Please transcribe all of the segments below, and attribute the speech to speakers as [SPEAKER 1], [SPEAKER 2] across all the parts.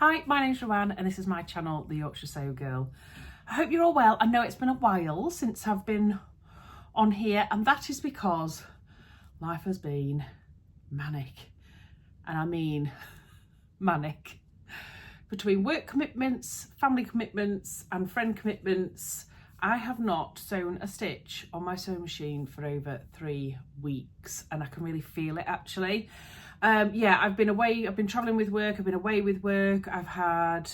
[SPEAKER 1] Hi, my name's Ruan and this is my channel, The Yorkshire Sew Girl. I hope you're all well. I know it's been a while since I've been on here, and that is because life has been manic. And I mean manic. Between work commitments, family commitments and friend commitments, I have not sewn a stitch on my sewing machine for over 3 weeks, and I can really feel it actually. Yeah, I've been away, I've been travelling with work, I've been away with work, I've had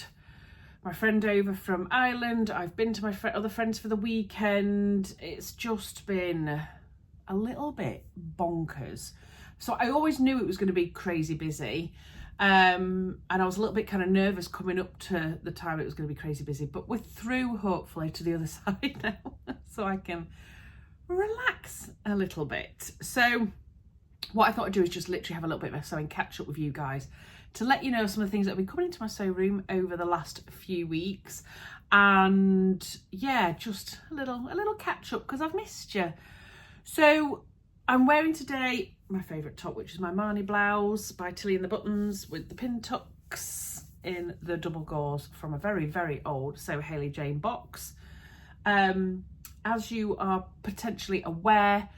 [SPEAKER 1] my friend over from Ireland, I've been to my other friends for the weekend. It's just been a little bit bonkers. So I always knew it was going to be crazy busy, and I was a little bit kind of nervous coming up to the time it was going to be crazy busy, but we're through hopefully to the other side now, so I can relax a little bit. So what I thought I'd do is just literally have a little bit of a sewing catch up with you guys to let you know some of the things that have been coming into my sew room over the last few weeks, and yeah, just a little catch up because I've missed you. So I'm wearing today my favourite top, which is my Marnie blouse by Tilly and the Buttons with the pin tucks in the double gauze from a very, very old Sew Hayley Jane box. As you are potentially aware,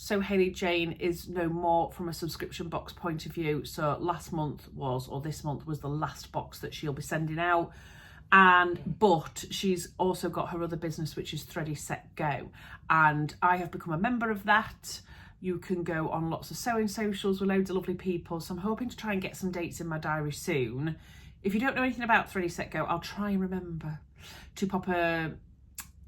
[SPEAKER 1] Sew Hayley Jane is no more from a subscription box point of view. So last month was, or this month was, the last box that she'll be sending out. But she's also got her other business, which is Thready Set Go. And I have become a member of that. You can go on lots of sewing socials with loads of lovely people. So I'm hoping to try and get some dates in my diary soon. If you don't know anything about Thready Set Go, I'll try and remember to pop a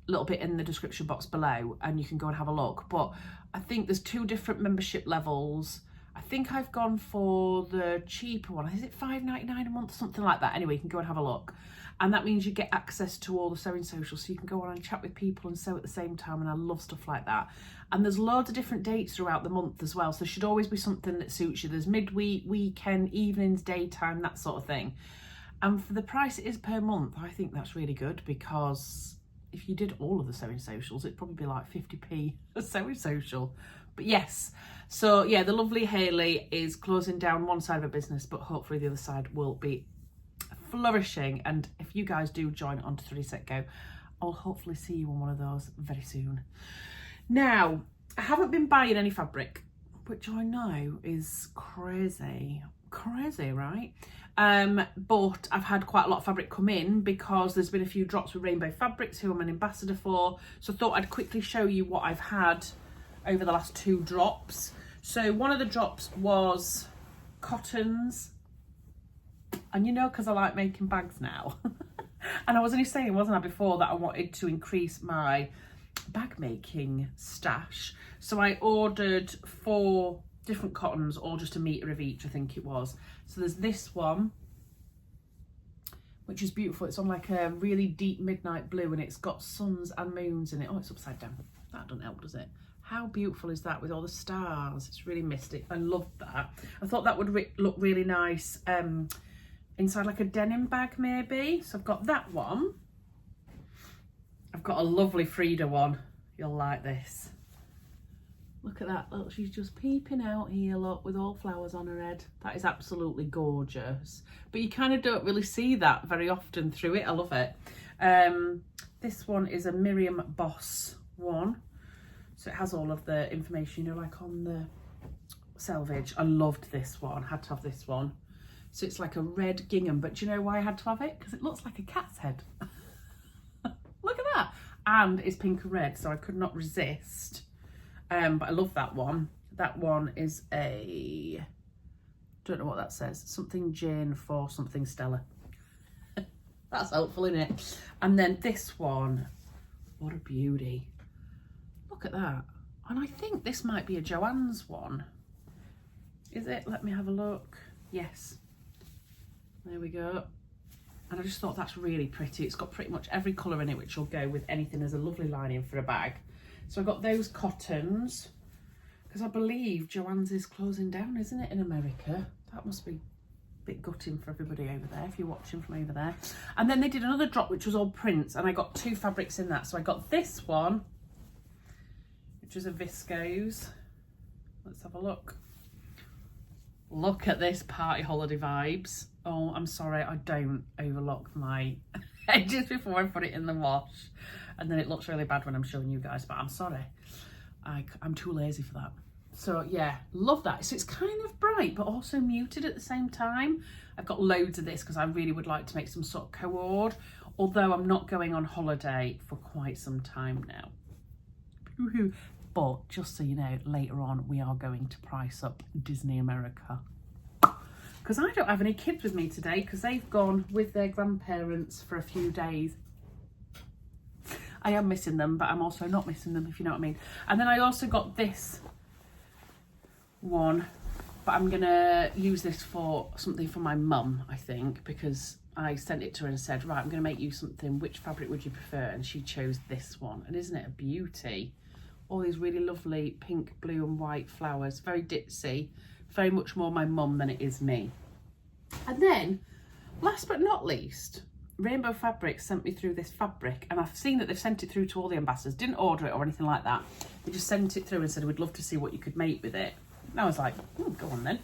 [SPEAKER 1] little bit in the description box below and you can go and have a look. But I think there's 2 different membership levels. I think I've gone for the cheaper one. Is it $5.99 a month, something like that? Anyway, you can go and have a look, and that means you get access to all the sewing socials, so you can go on and chat with people and sew at the same time, and I love stuff like that. And there's loads of different dates throughout the month as well, so there should always be something that suits you. There's midweek, weekend, evenings, daytime, that sort of thing. And for the price it is per month, I think that's really good, because if you did all of the sewing socials, it'd probably be like 50p a sewing social. But yes, so yeah, the lovely Hayley is closing down one side of her business, but hopefully the other side will be flourishing. And if you guys do join onto Thready Set Go, I'll hopefully see you on one of those very soon. Now, I haven't been buying any fabric, which I know is crazy, right? But I've had quite a lot of fabric come in because there's been a few drops with Rainbow Fabrics, who I'm an ambassador for. So I thought I'd quickly show you what I've had over the last 2 drops. So one of the drops was cottons, and you know, because I like making bags now, and I was only saying, wasn't I, before, that I wanted to increase my bag making stash. So I ordered 4 different cottons, all just a metre of each, I think it was. So there's this one, which is beautiful. It's on like a really deep midnight blue, and it's got suns and moons in it. Oh, it's upside down. That doesn't help, does it? How beautiful is that with all the stars? It's really mystic. I love that. I thought that would look really nice inside like a denim bag maybe. So I've got that one. I've got a lovely Frida one. You'll like this. Look at that, look, she's just peeping out here, look, with all flowers on her head. That is absolutely gorgeous. But you kind of don't really see that very often through it. I love it. This one is a Miriam Boss one. So it has all of the information, you know, like on the selvage. I loved this one, had to have this one. So it's like a red gingham, but do you know why I had to have it? Because it looks like a cat's head. Look at that. And it's pink and red, so I could not resist. But I love that one. That one is a, don't know what that says, something Jane for something Stella. That's helpful, isn't it? And then this one, what a beauty. Look at that. And I think this might be a Joanne's one. Is it? Let me have a look. Yes. There we go. And I just thought that's really pretty. It's got pretty much every colour in it, which will go with anything. There's a lovely lining for a bag. So I got those cottons, because I believe Joanne's is closing down, isn't it, in America? That must be a bit gutting for everybody over there, if you're watching from over there. And then they did another drop, which was all prints, and I got 2 fabrics in that. So I got this one, which is a viscose. Let's have a look. Look at this party holiday vibes. Oh, I'm sorry, I don't overlock my edges before I put it in the wash. And then it looks really bad when I'm showing you guys, but I'm sorry. I'm too lazy for that. So yeah, love that. So it's kind of bright, but also muted at the same time. I've got loads of this because I really would like to make some sort of cord, although I'm not going on holiday for quite some time now. But just so you know, later on, we are going to price up Disney America. Because I don't have any kids with me today because they've gone with their grandparents for a few days. I am missing them, but I'm also not missing them, if you know what I mean. And then I also got this one, but I'm going to use this for something for my mum, I think, because I sent it to her and said, right, I'm going to make you something. Which fabric would you prefer? And she chose this one. And isn't it a beauty? All these really lovely pink, blue and white flowers. Very ditzy. Very much more my mum than it is me. And then, last but not least, Rainbow Fabrics sent me through this fabric, and I've seen that they've sent it through to all the ambassadors. Didn't order it or anything like that. They just sent it through and said, we'd love to see what you could make with it. And I was like, oh, go on then.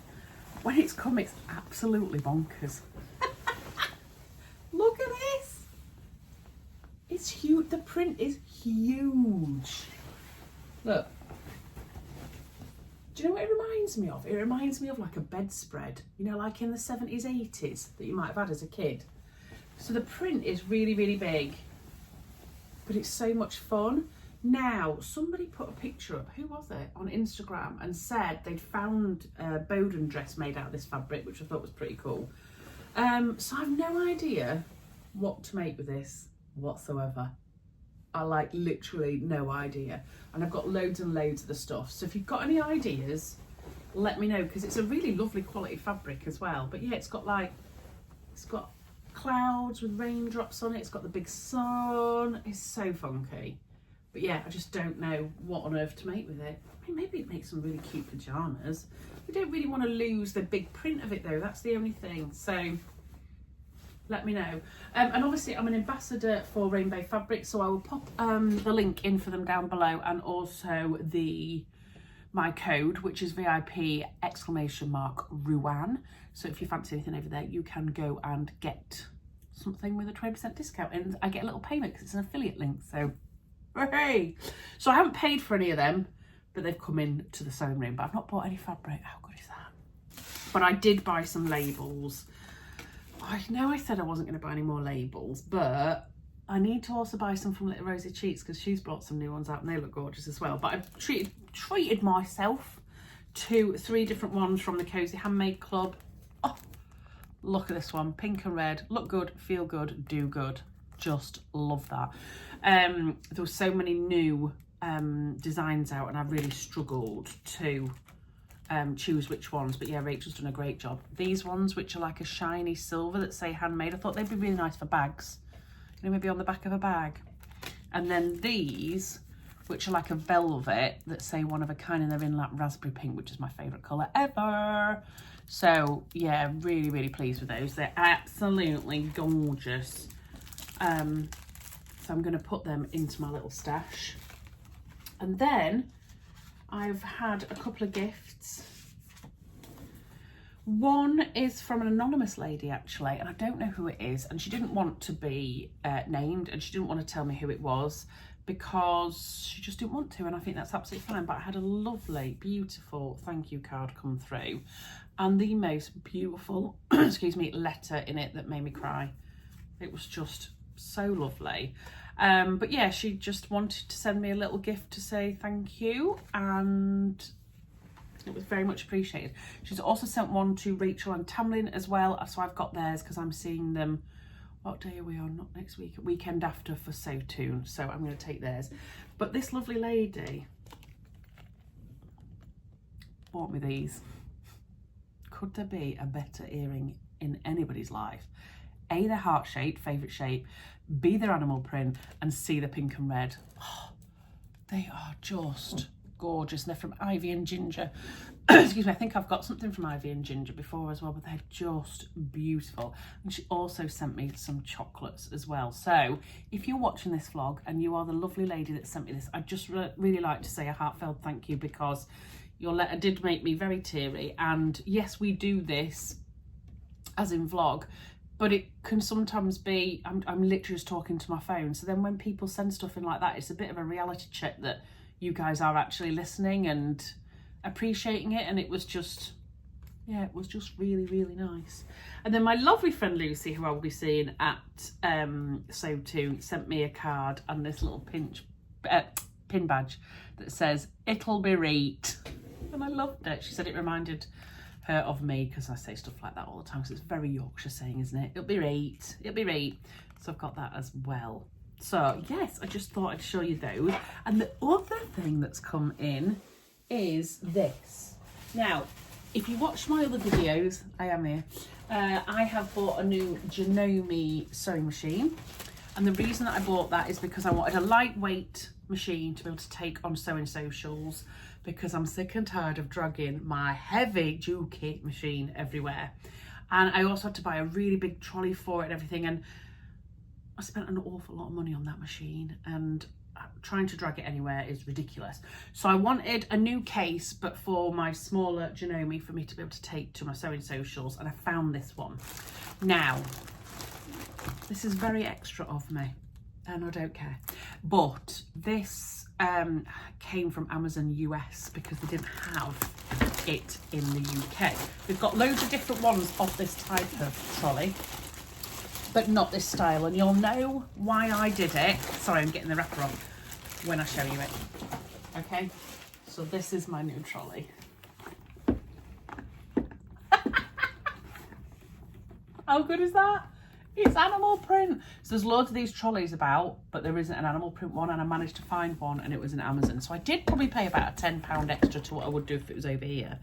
[SPEAKER 1] When it's come, it's absolutely bonkers. Look at this. It's huge. The print is huge. Look. Do you know what it reminds me of? It reminds me of like a bedspread, you know, like in the 70s, 80s that you might have had as a kid. So the print is really, really big, but it's so much fun. Now, somebody put a picture up, who was it, on Instagram, and said they'd found a Bowden dress made out of this fabric, which I thought was pretty cool. So I've no idea what to make with this whatsoever. I like literally no idea. And I've got loads and loads of the stuff. So if you've got any ideas, let me know, because it's a really lovely quality fabric as well. But yeah, it's got clouds with raindrops on it. It's got the big sun. It's so funky. But yeah, I just don't know what on earth to make with it. I mean, maybe it makes some really cute pajamas. We don't really want to lose the big print of it though. That's the only thing. So let me know. And obviously I'm an ambassador for Rainbow Fabrics, so I will pop the link in for them down below, and also my code, which is VIP !Ruan. So if you fancy anything over there, you can go and get something with a 20% discount, and I get a little payment because it's an affiliate link. So hooray! So I haven't paid for any of them, but they've come in to the sewing room, but I've not bought any fabric. How good is that? But I did buy some labels. I know I said I wasn't going to buy any more labels, but I need to also buy some from Little Rosy Cheeks because she's brought some new ones out and they look gorgeous as well. But I've treated myself to 3 different ones from the Cosy Handmade Club. Oh, look at this one, pink and red. Look good, feel good, do good. Just love that. There were so many new designs out, and I really struggled to choose which ones, but yeah, Rachel's done a great job. These ones, which are like a shiny silver that say handmade, I thought they'd be really nice for bags, you know, maybe on the back of a bag. And then these, which are like a velvet that say one of a kind, and they're in like raspberry pink, which is my favorite color ever. So yeah, really, really pleased with those. They're absolutely gorgeous. So I'm going to put them into my little stash. And then I've had a couple of gifts. One is from an anonymous lady actually, and I don't know who it is, and she didn't want to be named, and she didn't want to tell me who it was because she just didn't want to, and I think that's absolutely fine. But I had a lovely, beautiful thank you card come through, and the most beautiful excuse me, letter in it that made me cry. It was just so lovely. But yeah, she just wanted to send me a little gift to say thank you, and it was very much appreciated. She's also sent one to Rachel and Tamlin as well, so I've got theirs because I'm seeing them, what day are we on? Not next week, weekend after for So Tune, so I'm going to take theirs. But this lovely lady bought me these. Could there be a better earring in anybody's life? A, they're heart-shaped, favourite shape. B, they're animal print. And C, they're pink and red. Oh, they are just gorgeous. And they're from Ivy and Ginger. Excuse me, I think I've got something from Ivy and Ginger before as well, but they're just beautiful. And she also sent me some chocolates as well. So if you're watching this vlog and you are the lovely lady that sent me this, I'd just really like to say a heartfelt thank you, because your letter did make me very teary. And yes, we do this as in vlog, but it can sometimes be, I'm literally just talking to my phone. So then when people send stuff in like that, it's a bit of a reality check that you guys are actually listening and appreciating it. And it was just, yeah, it was just really, really nice. And then my lovely friend Lucy, who I will be seeing at Sew To, sent me a card and this little pin badge that says, "It'll be right." And I loved it. She said it reminded her of me, because I say stuff like that all the time, because it's very Yorkshire saying, isn't it? It'll be right, it'll be right. So I've got that as well. So yes, I just thought I'd show you those. And the other thing that's come in is this. Now, if you watch my other videos, I am here, I have bought a new Janome sewing machine. And the reason that I bought that is because I wanted a lightweight machine to be able to take on sewing socials, because I'm sick and tired of dragging my heavy Juki machine everywhere. And I also had to buy a really big trolley for it and everything, and I spent an awful lot of money on that machine, and trying to drag it anywhere is ridiculous. So I wanted a new case, but for my smaller Janome, for me to be able to take to my sewing socials, and I found this one. Now, this is very extra of me, and I don't care, but this came from Amazon US because they didn't have it in the UK. We've got loads of different ones of this type of trolley, but not this style, and you'll know why I did it. Sorry, I'm getting the wrapper off when I show you it. Okay, so this is my new trolley. How good is that? It's animal print. So there's loads of these trolleys about, but there isn't an animal print one, and I managed to find one, and it was in Amazon. So I did probably pay about a £10 extra to what I would do if it was over here.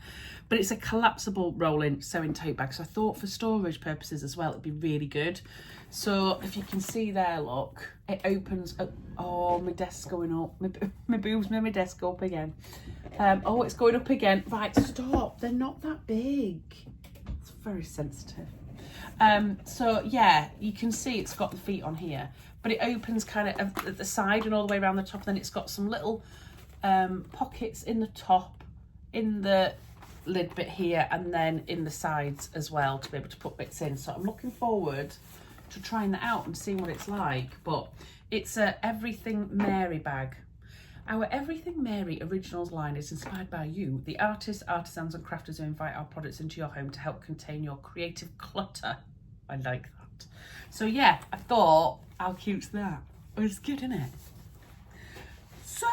[SPEAKER 1] But it's a collapsible rolling sewing tote bag. So I thought for storage purposes as well, it'd be really good. So if you can see there, look, it opens up. Oh, my desk's going up. My boobs made my desk up again. Oh, it's going up again. Right, stop. They're not that big. It's very sensitive. So yeah, you can see it's got the feet on here, but it opens kind of at the side and all the way around the top. Then it's got some little pockets in the top, in the lid bit here, and then in the sides as well, to be able to put bits in. So I'm looking forward to trying that out and seeing what it's like. But it's a Everything Mary bag. Our Everything Mary Originals line is inspired by you, the artists, artisans and crafters who invite our products into your home to help contain your creative clutter. I like that. So yeah, I thought, how cute's that? Oh, it's good, isn't it? So,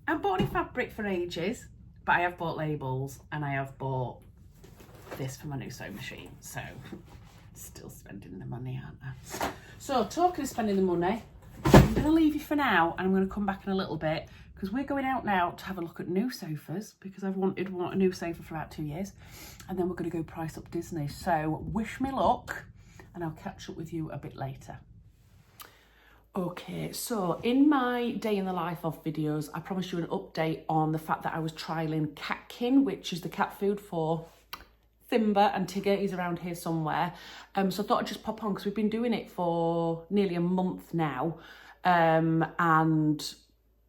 [SPEAKER 1] I haven't bought any fabric for ages, but I have bought labels, and I have bought this for my new sewing machine. So, still spending the money, aren't I? So, talking of spending the money, I'm going to leave you for now, and I'm going to come back in a little bit, because we're going out now to have a look at new sofas, because I've wanted a new sofa for about 2 years, and then we're going to go price up Disney. So wish me luck, and I'll catch up with you a bit later. Okay, so in my day in the life of videos, I promised you an update on the fact that I was trialling Catkin, which is the cat food for Thimba and Tigger. Is around here somewhere. So I thought I'd just pop on, because we've been doing it for nearly a month now, and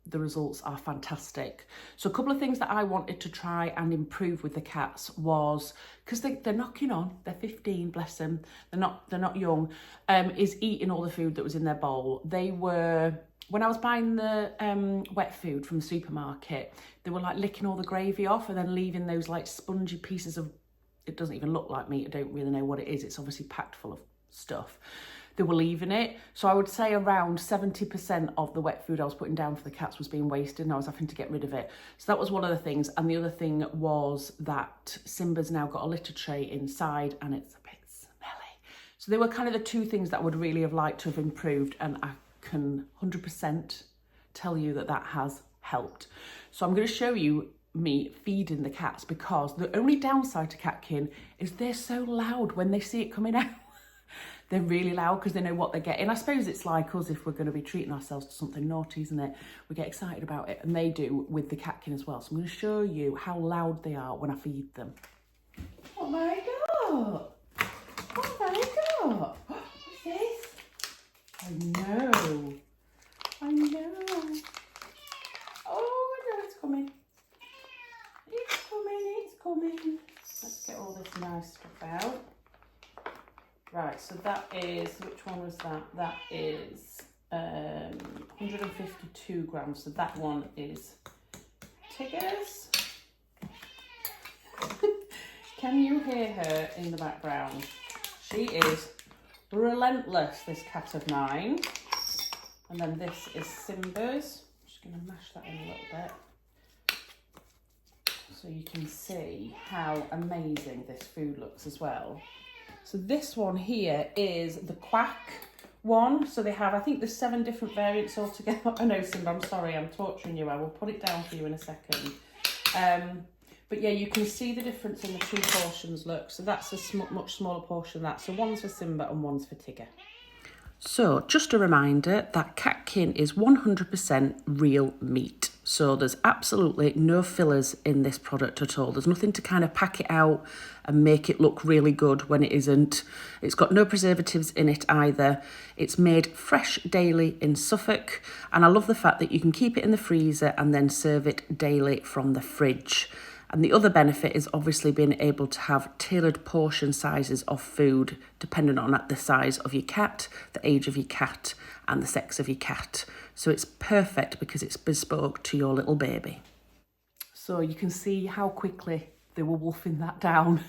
[SPEAKER 1] the results are fantastic. So a couple of things that I wanted to try and improve with the cats was, because they're knocking on, they're 15, bless them, they're not young, is eating all the food that was in their bowl. They were, when I was buying the wet food from the supermarket, they were like licking all the gravy off and then leaving those like spongy pieces of, it doesn't even look like meat, I don't really know what it is, it's obviously packed full of stuff. They were leaving it. So I would say around 70% of the wet food I was putting down for the cats was being wasted, and I was having to get rid of it. So that was one of the things. And the other thing was that Simba's now got a litter tray inside, and it's a bit smelly. So they were kind of the two things that I would really have liked to have improved, and I can 100% tell you that that has helped. So I'm going to show you me feeding the cats, because the only downside to Catkin is they're so loud when they see it coming out. They're really loud because they know what they're getting. I suppose it's like us if we're going to be treating ourselves to something naughty, isn't it? We get excited about it, and they do with the Catkin as well. So I'm going to show you how loud they are when I feed them. Oh my God! Oh my God! What's this? I know. I know. Oh no, it's coming. It's coming, it's coming. Let's get all this nice stuff out. that is, which one was that? That is 152 grams. So that one is Tigger's. Can you hear her in the background? She is relentless, this cat of mine. And then this is Simba's. I'm just going to mash that in a little bit so you can see how amazing this food looks as well. So this one here is the quack one. So they have, I think there's 7 different variants altogether. I know, Simba, I'm sorry, I'm torturing you. I will put it down for you in a second. But yeah, you can see the difference in the 2 portions, look. So that's a much smaller portion of that. So one's for Simba and one's for Tigger. So just a reminder that catkin is 100% real meat. So there's absolutely no fillers in this product at all. There's nothing to kind of pack it out and make it look really good when it isn't. It's got no preservatives in it either. It's made fresh daily in Suffolk. And I love the fact that you can keep it in the freezer and then serve it daily from the fridge. And the other benefit is obviously being able to have tailored portion sizes of food depending on the size of your cat, the age of your cat and the sex of your cat. So it's perfect because it's bespoke to your little baby. So you can see how quickly they were wolfing that down.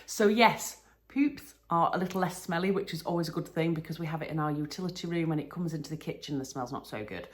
[SPEAKER 1] So yes, poops are a little less smelly, which is always a good thing because we have it in our utility room and it comes into the kitchen, the smell's not so good.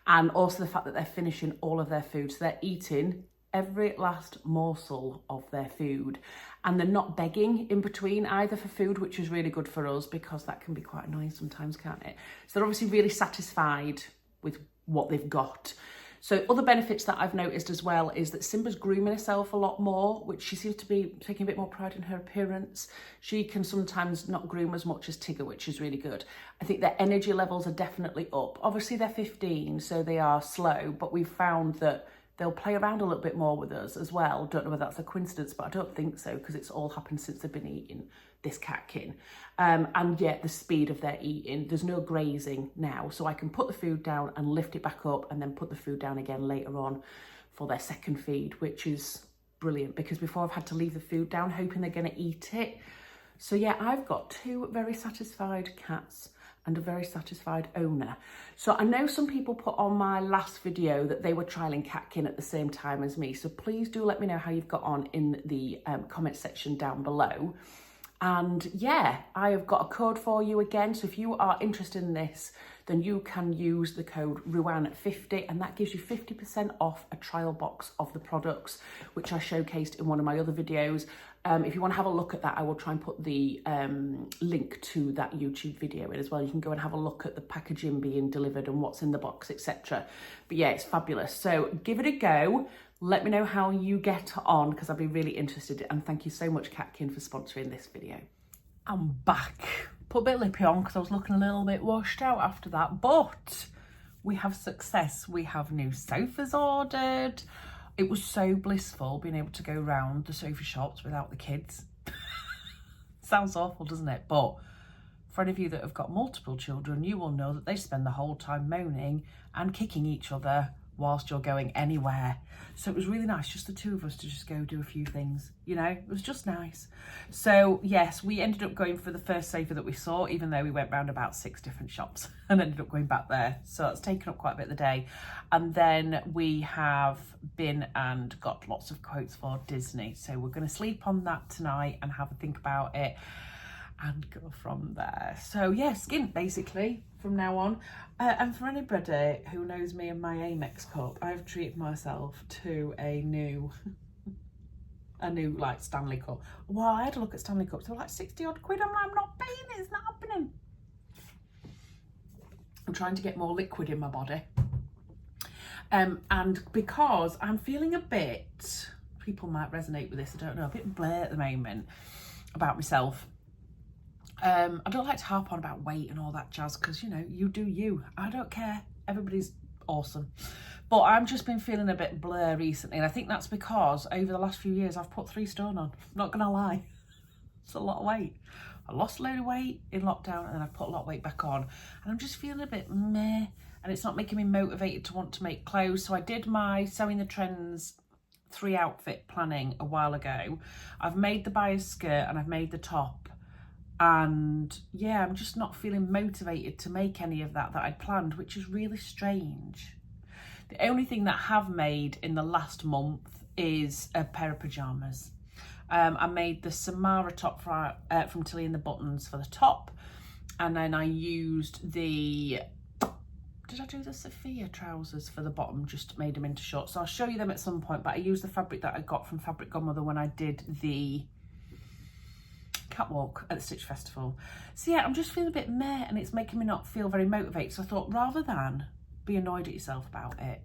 [SPEAKER 1] And also the fact that they're finishing all of their food. So they're eating every last morsel of their food. And they're not begging in between either for food, which is really good for us because that can be quite annoying sometimes, can't it? So they're obviously really satisfied with what they've got. So other benefits that I've noticed as well is that Simba's grooming herself a lot more, which she seems to be taking a bit more pride in her appearance. She can sometimes not groom as much as Tigger, which is really good. I think their energy levels are definitely up. Obviously they're 15, so they are slow, but we've found that they'll play around a little bit more with us as well. Don't know whether that's a coincidence, but I don't think so because it's all happened since they've been eating this catkin. And yet the speed of their eating, there's no grazing now. So I can put the food down and lift it back up and then put the food down again later on for their second feed, which is brilliant because before I've had to leave the food down hoping they're going to eat it. So yeah, I've got 2 very satisfied cats and a very satisfied owner. So I know some people put on my last video that they were trialing catkin at the same time as me. So please do let me know how you've got on in the comment section down below. And yeah, I have got a code for you again. So if you are interested in this, then you can use the code Ruan50 and that gives you 50% off a trial box of the products, which I showcased in one of my other videos. If you want to have a look at that, I will try and put the link to that YouTube video in as well. You can go and have a look at the packaging being delivered and what's in the box, etc. But yeah, it's fabulous. So give it a go. Let me know how you get on because I'd be really interested. And thank you so much, Catkin, for sponsoring this video. I'm back. Put a bit of lippy on because I was looking a little bit washed out after that. But we have success. We have new sofas ordered. It was so blissful being able to go around the sofa shops without the kids. Sounds awful, doesn't it? But for any of you that have got multiple children, you will know that they spend the whole time moaning and kicking each other whilst you're going anywhere. So it was really nice, just the 2 of us to just go do a few things, you know, it was just nice. So yes, we ended up going for the first sofa that we saw, even though we went round about 6 different shops and ended up going back there. So that's taken up quite a bit of the day. And then we have been and got lots of quotes for Disney. So we're going to sleep on that tonight and have a think about it and go from there. So yeah, skin basically from now on. And for anybody who knows me and my Amex cup, I've treated myself to a new like Stanley cup. Well, I had a look at Stanley cups, they were like 60 odd quid. I'm like, I'm not paying it, it's not happening. I'm trying to get more liquid in my body. And because I'm feeling a bit, people might resonate with this, I don't know, a bit bleh at the moment about myself. I don't like to harp on about weight and all that jazz because, you know, you do you. I don't care. Everybody's awesome. But I've just been feeling a bit blur recently. And I think that's because over the last few years, I've put 3 stone on. I'm not going to lie. It's a lot of weight. I lost a load of weight in lockdown and then I've put a lot of weight back on. And I'm just feeling a bit meh. And it's not making me motivated to want to make clothes. So I did my Sewing the Trends 3 outfit planning a while ago. I've made the buyer's skirt and I've made the top. And yeah, I'm just not feeling motivated to make any of that I'd planned, which is really strange. The only thing that I have made in the last month is a pair of pyjamas. I made the Samara top from Tilly and the Buttons for the top, and then I used the, did I do the Sophia trousers for the bottom, just made them into shorts. So I'll show you them at some point, but I used the fabric that I got from Fabric Godmother when I did the catwalk at the Stitch Festival. So yeah, I'm just feeling a bit meh, and it's making me not feel very motivated. So I thought, rather than be annoyed at yourself about it,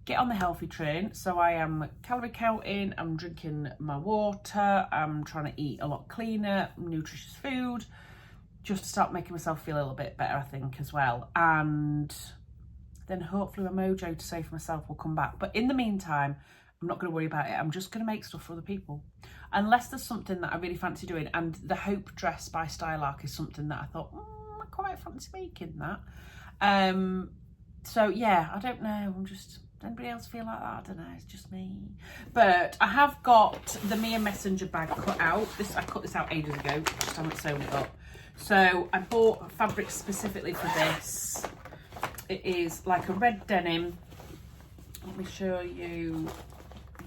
[SPEAKER 1] get on the healthy train. So I am calorie counting, I'm drinking my water, I'm trying to eat a lot cleaner, nutritious food, just to start making myself feel a little bit better, I think, as well. And then hopefully my mojo to say for myself will come back. But in the meantime, I'm not going to worry about it. I'm just going to make stuff for other people. Unless there's something that I really fancy doing. And the Hope dress by Stylark is something that I thought, I quite fancy making that. So yeah, I don't know. Does anybody else feel like that? I don't know. It's just me. But I have got the Mia Messenger bag cut out. I cut this out ages ago. Just haven't sewn it up. So I bought fabric specifically for this. It is like a red denim. Let me show you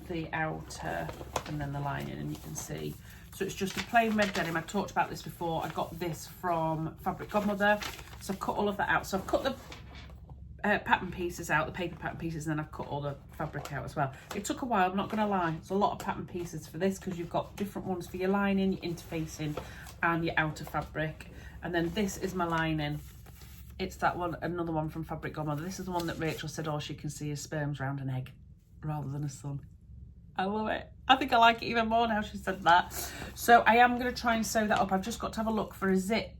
[SPEAKER 1] the outer and then the lining, and you can see. So it's just a plain red denim. I talked about this before. I got this from Fabric Godmother. So I've cut all of that out. So I've cut the pattern pieces out, the paper pattern pieces, and then I've cut all the fabric out as well. It took a while, I'm not going to lie. It's a lot of pattern pieces for this because you've got different ones for your lining, your interfacing, and your outer fabric. And then this is my lining. It's that one, another one from Fabric Godmother. This is the one that Rachel said all she can see is sperms round an egg rather than a sun. I love it. I think I like it even more now she said that. So I am going to try and sew that up. I've just got to have a look for a zip,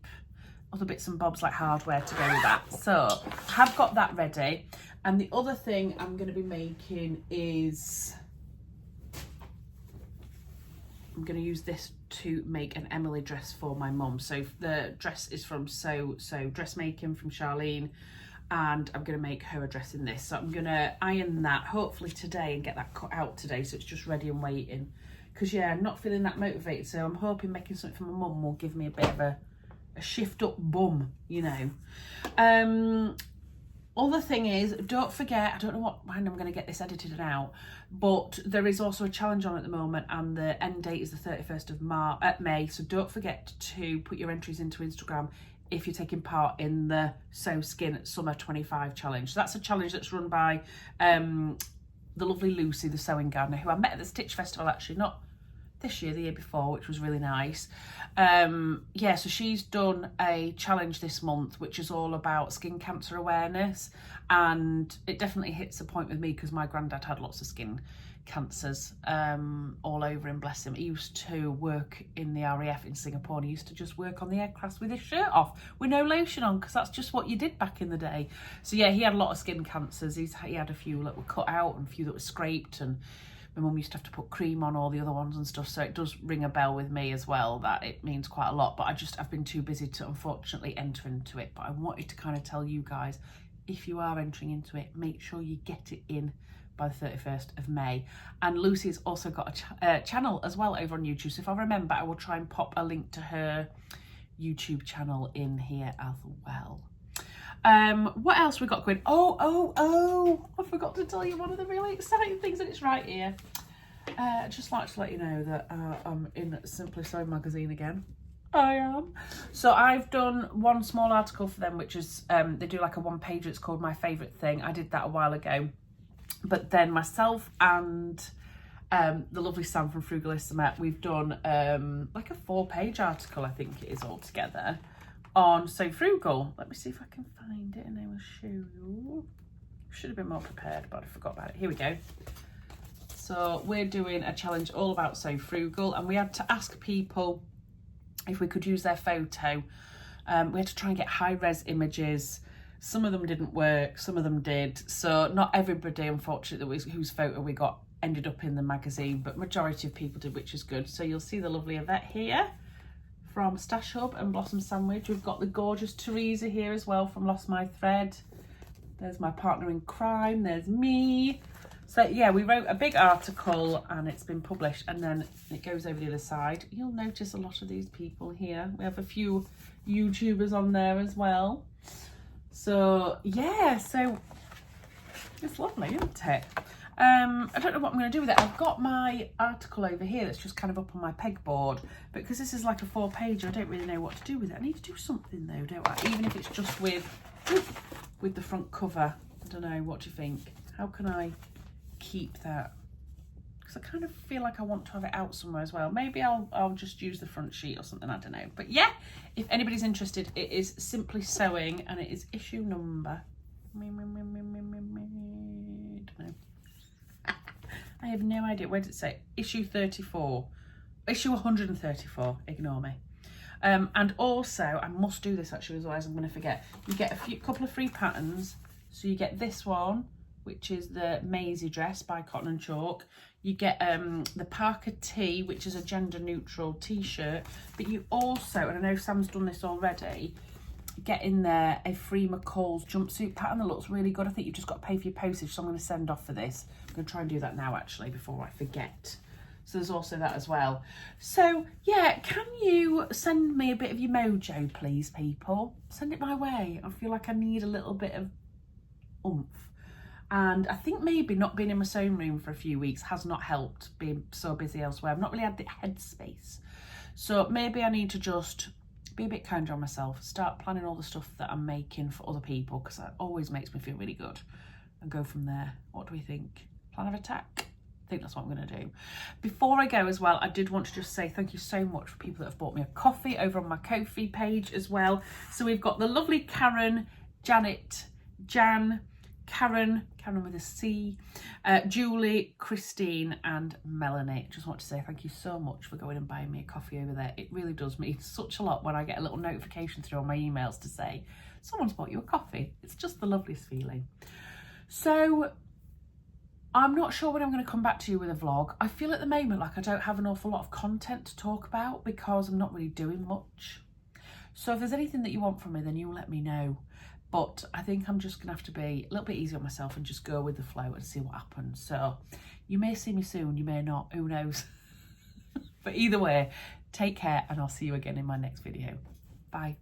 [SPEAKER 1] other bits and bobs like hardware to go with that. So I have got that ready. And the other thing I'm going to be making is, I'm going to use this to make an Emily dress for my mum. So the dress is from So Dressmaking from Charlene, and I'm going to make her a dress in this. So I'm going to iron that hopefully today and get that cut out today, so it's just ready and waiting. Because yeah, I'm not feeling that motivated, so I'm hoping making something for my mum will give me a bit of a shift up bum, you know. Other thing is, don't forget, I don't know when I'm going to get this edited out, but there is also a challenge on at the moment, and the end date is the 31st of May. So don't forget to put your entries into Instagram if you're taking part in the Sew Skin Summer 25 challenge. So that's a challenge that's run by the lovely Lucy, the sewing gardener, who I met at the Stitch Festival, actually, not this year, the year before, which was really nice. Yeah, so she's done a challenge this month which is all about skin cancer awareness, and it definitely hits a point with me because my granddad had lots of skin cancers all over him, bless him. He used to work in the RAF in Singapore, and he used to just work on the aircraft with his shirt off with no lotion on, because that's just what you did back in the day. So yeah, he had a lot of skin cancers. He had a few that were cut out and a few that were scraped, and my mum used to have to put cream on all the other ones and stuff, so it does ring a bell with me as well, that it means quite a lot. But I've been too busy to unfortunately enter into it. But I wanted to kind of tell you guys, if you are entering into it, make sure you get it in by the 31st of May. And Lucy's also got a channel as well over on YouTube, so if I remember, I will try and pop a link to her YouTube channel in here as well. What else we got going? Oh, I forgot to tell you one of the really exciting things, and it's right here. I'd just like to let you know that I'm in Simply Sew magazine again. I am. So I've done one small article for them, which is, they do like a one-pager, it's called My Favourite Thing. I did that a while ago. But then myself and the lovely Sam from Frugalissima, we've done like a 4-page article, I think it is altogether, on So Frugal. Let me see if I can find it and I will show you. Should have been more prepared, but I forgot about it. Here we go. So we're doing a challenge all about So Frugal, and we had to ask people if we could use their photo. We had to try and get high-res images. Some of them didn't work, some of them did. So not everybody, unfortunately, whose photo we got ended up in the magazine, but majority of people did, which is good. So you'll see the lovely Yvette here from Stash Hub and Blossom Sandwich. We've got the gorgeous Teresa here as well from Lost My Thread. There's my partner in crime, there's me. So yeah, we wrote a big article and it's been published, and then it goes over the other side. You'll notice a lot of these people here. We have a few YouTubers on there as well. So yeah, so it's lovely, isn't it? I don't know what I'm going to do with it. I've got my article over here that's just kind of up on my pegboard, but because this is like a 4-page, I don't really know what to do with it. I need to do something though, don't I? Even if it's just with the front cover. I don't know, what do you think? How can I keep that? Because I kind of feel like I want to have it out somewhere as well. Maybe I'll just use the front sheet or something, I don't know. But yeah, if anybody's interested, it is Simply Sewing and it is issue number... I don't know. I have no idea. Where did it say? Issue 34. Issue 134. Ignore me. And also, I must do this actually, otherwise I'm going to forget. You get a couple of free patterns. So you get this one, which is the Maisie dress by Cotton and Chalk. You get the Parker Tee, which is a gender neutral t-shirt. But you also, and I know Sam's done this already, get in there a free McCall's jumpsuit pattern that looks really good. I think you've just got to pay for your postage, so I'm going to send off for this. I'm going to try and do that now actually before I forget. So there's also that as well. So yeah, can you send me a bit of your mojo please, people? Send it my way. I feel like I need a little bit of oomph. And I think maybe not being in my sewing room for a few weeks has not helped, being so busy elsewhere. I've not really had the headspace. So maybe I need to just be a bit kinder on myself, start planning all the stuff that I'm making for other people, because that always makes me feel really good, and go from there. What do we think? Plan of attack? I think that's what I'm going to do. Before I go as well, I did want to just say thank you so much for people that have bought me a coffee over on my Ko-fi page as well. So we've got the lovely Karen, Janet, Jan, Karen with a C, Julie, Christine and Melanie. Just want to say thank you so much for going and buying me a coffee over there. It really does mean such a lot when I get a little notification through on my emails to say someone's bought you a coffee. It's just the loveliest feeling. So I'm not sure when I'm going to come back to you with a vlog. I feel at the moment like I don't have an awful lot of content to talk about because I'm not really doing much. So if there's anything that you want from me, then you let me know. But I think I'm just going to have to be a little bit easy on myself and just go with the flow and see what happens. So you may see me soon, you may not, who knows. But either way, take care and I'll see you again in my next video. Bye.